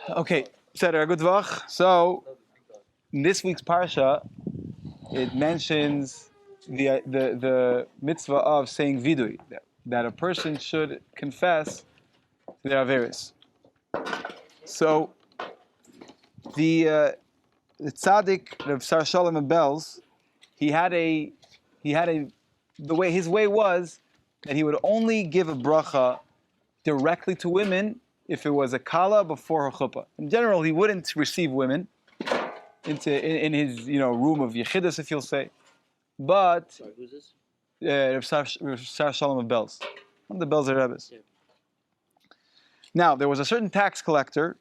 Okay, Seder, good vach. So, in this week's parsha, it mentions the mitzvah of saying Viduy, that a person should confess their averis. So, the tzaddik Rav Sar Shalom of Belz, his way was that he would only give a bracha directly to women if it was a kala before her chuppah. In general, he wouldn't receive women in his room of yechidus, if you'll say. But Sorry, who's this? Rav Sar Shalom of Belz, one of the Belzer Rebbes. Yeah. Now, there was a certain tax collector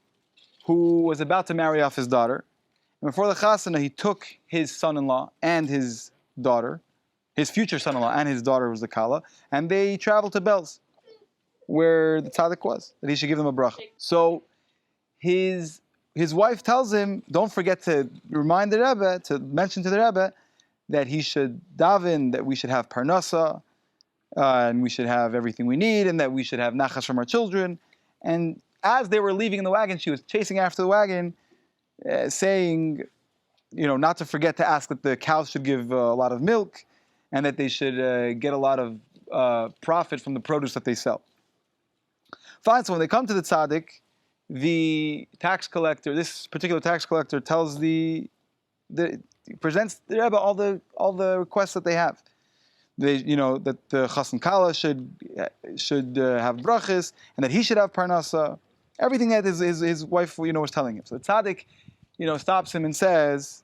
who was about to marry off his daughter. And before the chasana, he took his son-in-law and his daughter, his future son-in-law and his daughter was the kala, and they traveled to Belz, where the tzaddik was, that he should give them a bracha. So his wife tells him, don't forget to remind the Rebbe, to mention to the Rebbe, that he should daven, that we should have parnasa, and we should have everything we need, and that we should have nachas from our children. And as they were leaving in the wagon, she was chasing after the wagon, saying, not to forget to ask that the cows should give a lot of milk, and that they should get a lot of profit from the produce that they sell. Fine, so when they come to the tzaddik, the tax collector, this particular tax collector, tells presents the Rebbe all the requests that they have. They, that the chassan kala should have brachas, and that he should have parnasa. Everything that his wife, was telling him. So the tzaddik, stops him and says,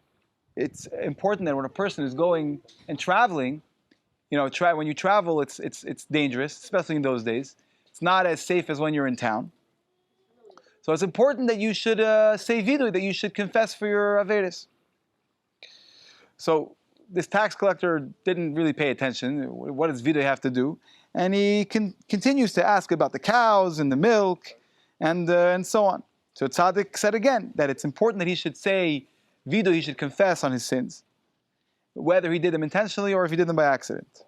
it's important that when a person is going and traveling, when you travel, it's dangerous, especially in those days. It's not as safe as when you're in town. So it's important that you should say viduy, that you should confess for your averis. So this tax collector didn't really pay attention. What does viduy have to do? And he continues to ask about the cows and the milk and so on. So tzaddik said again that it's important that he should say viduy, he should confess on his sins, whether he did them intentionally or if he did them by accident.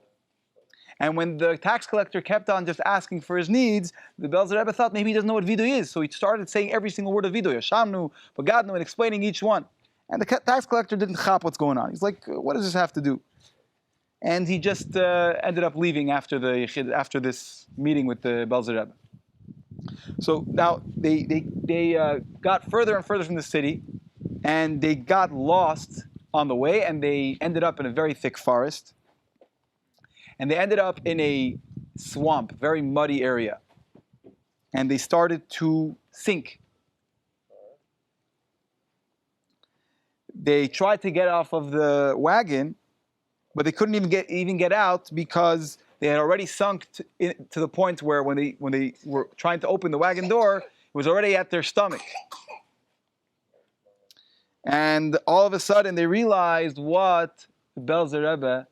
And when the tax collector kept on just asking for his needs, the Belzer Rebbe thought maybe he doesn't know what viduy is. So he started saying every single word of viduy, Hashamnu, Bagadnu, and explaining each one. And the tax collector didn't chap what's going on. He's like, what does this have to do? And he just ended up leaving after this meeting with the Belzer Rebbe. So now they got further and further from the city, and they got lost on the way, and they ended up in a very thick forest. And they ended up in a swamp, very muddy area. And they started to sink. They tried to get off of the wagon, but they couldn't even get out because they had already sunk to the point where when they were trying to open the wagon door, it was already at their stomach. And all of a sudden, they realized what the Belzer Rebbe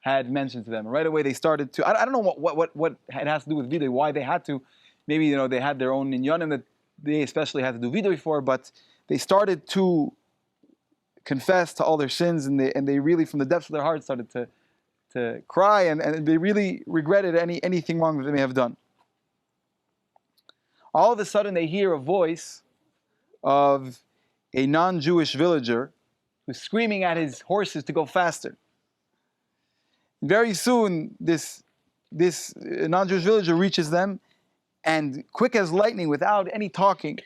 had mentioned to them. And right away, they started to. I don't know what it has to do with viduy. Why they had to? Maybe they had their own inyanim that they especially had to do viduy for. But they started to confess to all their sins, and they really, from the depths of their hearts, started to cry, and they really regretted anything wrong that they may have done. All of a sudden, they hear a voice of a non-Jewish villager who's screaming at his horses to go faster. Very soon, this non-Jewish villager reaches them, and quick as lightning, without any talking,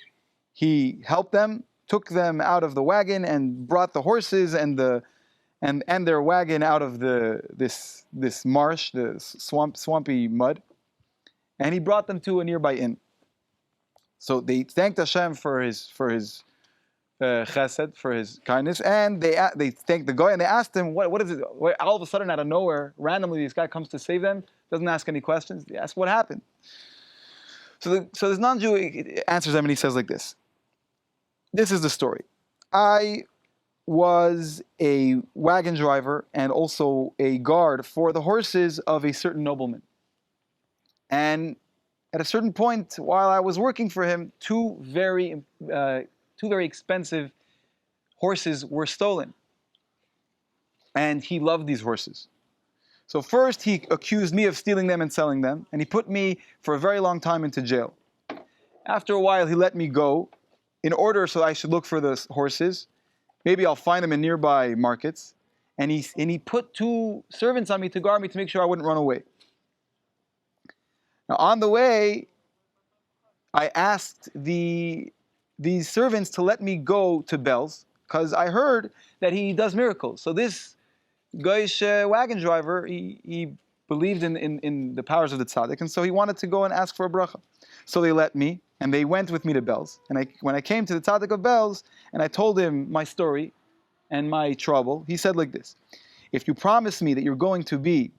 he helped them, took them out of the wagon, and brought the horses and their wagon out of this marsh, the swampy mud, and he brought them to a nearby inn. So they thanked Hashem for his chesed, for his kindness, and they thanked the guy, and they asked him, what is it? All of a sudden, out of nowhere, randomly, this guy comes to save them, doesn't ask any questions. They ask what happened. So this non-Jew answers them, and he says like this. This is the story. I was a wagon driver and also a guard for the horses of a certain nobleman. And at a certain point, while I was working for him, two very expensive horses were stolen. And he loved these horses. So first he accused me of stealing them and selling them, and he put me for a very long time into jail. After a while he let me go, in order so I should look for the horses. Maybe I'll find them in nearby markets. And he put 2 servants on me to guard me to make sure I wouldn't run away. Now on the way, I asked these servants to let me go to Belz, because I heard that he does miracles. So this Goyish wagon driver, he believed in the powers of the tzaddik, and so he wanted to go and ask for a bracha. So they let me, and they went with me to Belz. And when I came to the tzaddik of Belz, and I told him my story and my trouble, he said like this: if you promise me that you're going to be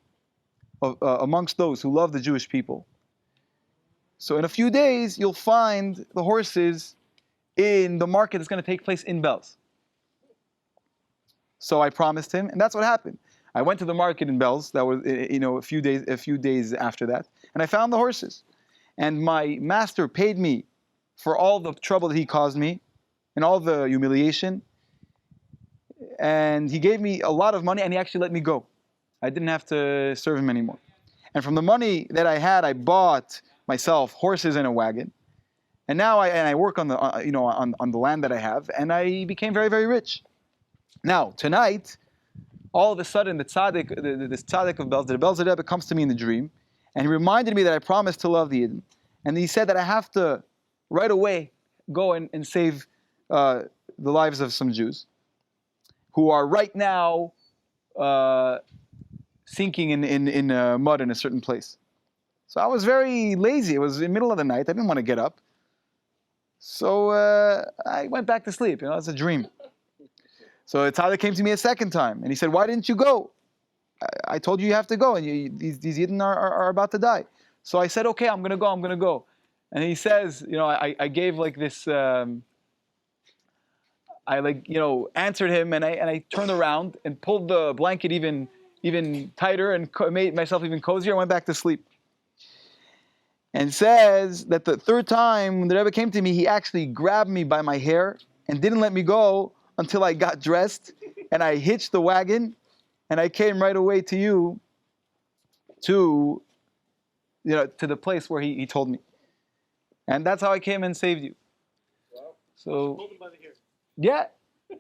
amongst those who love the Jewish people, so in a few days you'll find the horses in the market that's going to take place in Belz. So I promised him, and that's what happened. I went to the market in Belz. That was, a few days after that, and I found the horses. And my master paid me for all the trouble that he caused me, and all the humiliation. And he gave me a lot of money, and he actually let me go. I didn't have to serve him anymore. And from the money that I had, I bought myself horses and a wagon. And now I work on the on the land that I have, and I became very, very rich. Now tonight, all of a sudden, this tzaddik of Belzer, the Belzer Rebbe, comes to me in the dream, and he reminded me that I promised to love the Yidden, and he said that I have to right away go and save the lives of some Jews who are right now sinking in mud in a certain place. So I was very lazy. It was in the middle of the night. I didn't want to get up. So I went back to sleep. It's a dream. So the tzaddik came to me a second time, and he said, "Why didn't you go? I told you have to go, and these Yidden are about to die." So I said, "Okay, I'm going to go. And he says, I gave like this, answered him, and I turned around and pulled the blanket even tighter and made myself even cozier and went back to sleep. And says that the third time when the Rebbe came to me, he actually grabbed me by my hair and didn't let me go until I got dressed, and I hitched the wagon, and I came right away to you, to the place where he told me. And that's how I came and saved you." So, yeah.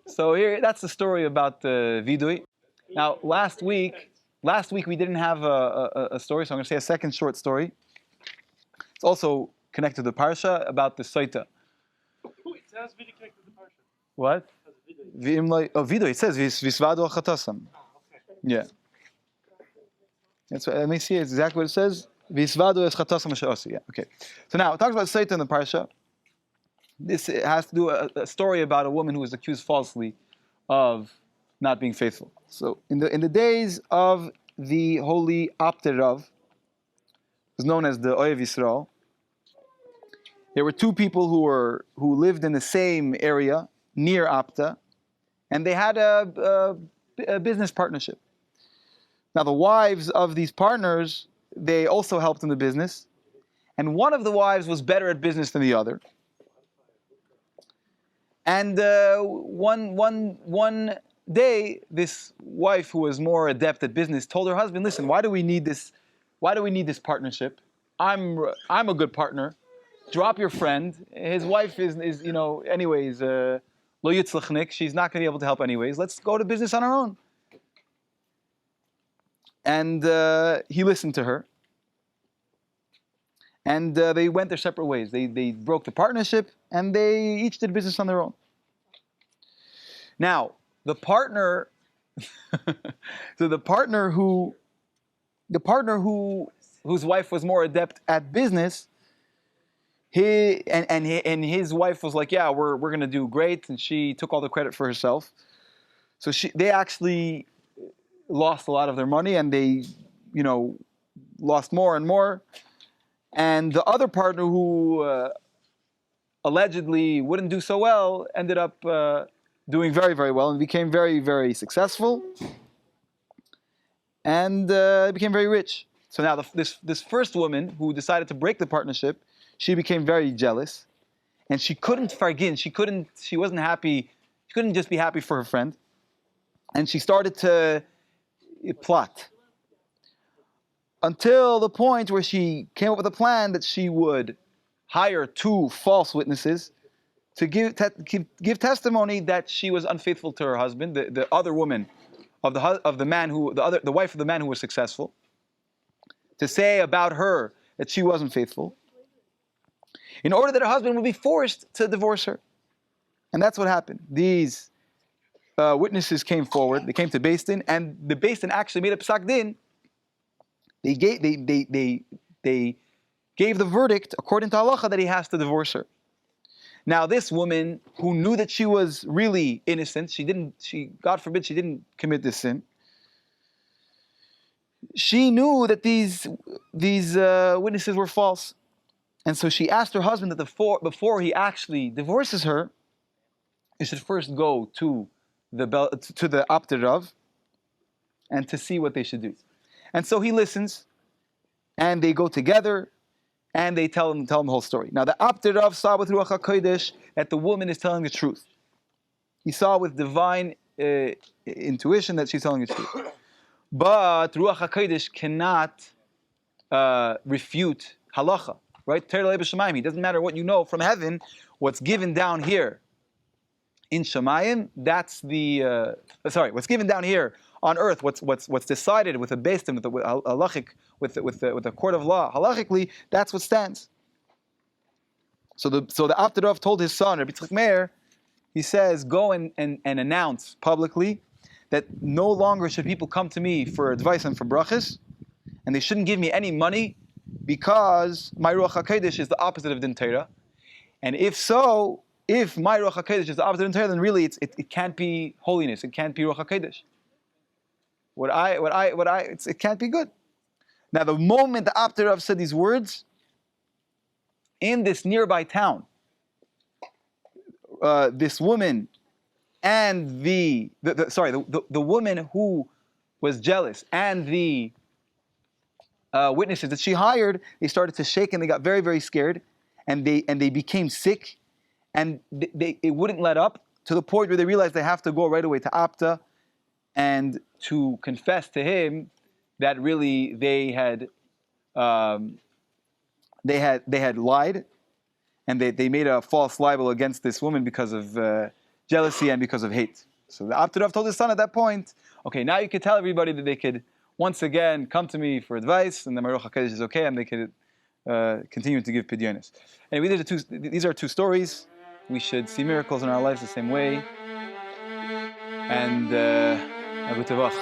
So here, that's the story about the Viduy. Now, last week we didn't have a story, so I'm going to say a second short story. It's also connected to the parsha about the Soita. It says Viduy connected to the parsha. What? Viduy. It says Visvado Chatasam. Yeah. That's what, let me see exactly what it says. Visvado es Chatasam Sha'osi. Yeah. Okay. So now it talks about Soita in the parsha. This has to do a story about a woman who was accused falsely of not being faithful. So in the days of the holy Apter Rav, who's known as the Oyev Yisrael, there were 2 people who lived in the same area near Apta, and they had a business partnership. Now the wives of these partners, they also helped in the business, and one of the wives was better at business than the other. And one day, this wife who was more adept at business told her husband, "Listen, why do we need this? Why do we need this partnership? I'm a good partner. Drop your friend. His wife is anyways lo yitzlachnik. She's not going to be able to help anyways. Let's go to business on our own." And he listened to her. And they went their separate ways. They broke the partnership, and they each did business on their own. Now, the partner whose wife was more adept at business, his wife was like, "Yeah, we're going to do great," and she took all the credit for herself. So they actually lost a lot of their money, and they, lost more and more. And the other partner who allegedly wouldn't do so well ended up doing very, very well and became very, very successful and became very rich. So now this first woman who decided to break the partnership, she became very jealous, and she couldn't fargin. She wasn't happy. She couldn't just be happy for her friend, and she started to plot. Until the point where she came up with a plan that she would hire 2 false witnesses to give testimony that she was unfaithful to her husband, the other woman of the man who the wife of the man who was successful, to say about her that she wasn't faithful, in order that her husband would be forced to divorce her. And that's what happened. These witnesses came forward. They came to Beis Din, and the Beis Din actually made a psak din. They gave the verdict according to halacha that he has to divorce her. Now, this woman who knew that she was really innocent, God forbid, she didn't commit this sin. She knew that these witnesses were false, and so she asked her husband that before he actually divorces her, he should first go to the Apter Rav and to see what they should do. And so he listens, and they go together, and they tell him the whole story. Now, the Apter Rav saw with Ruach HaKodesh that the woman is telling the truth. He saw with divine intuition that she's telling the truth. But Ruach HaKodesh cannot refute halacha, right? It doesn't matter what you know from heaven, what's given down here in Shemayim, that's what's given down here on earth, what's decided with a Beis Din, with the court of law, halachically, that's what stands. So the Apter Rav told his son, Rabbi Yitzchak Meir, he says, go and announce publicly that no longer should people come to me for advice and for brachas, and they shouldn't give me any money because my Ruach HaKodesh is the opposite of Din Torah. And if my Ruach HaKodesh is the opposite of Din Torah, then really it can't be holiness, it can't be Ruach HaKodesh. It can't be good. Now, the moment the Apter Rav said these words, in this nearby town, this woman and the woman who was jealous and the witnesses that she hired, they started to shake and they got very, very scared, and they became sick, and it wouldn't let up to the point where they realized they have to go right away to Apta and to confess to him that really they had lied, and they made a false libel against this woman because of jealousy and because of hate. So the Apter Rav told his son at that point, okay, now you could tell everybody that they could once again come to me for advice, and the Ruach HaKodesh is okay, and they could continue to give pidyonis. Anyway, these are two stories. We should see miracles in our lives the same way. And Abu Tavach.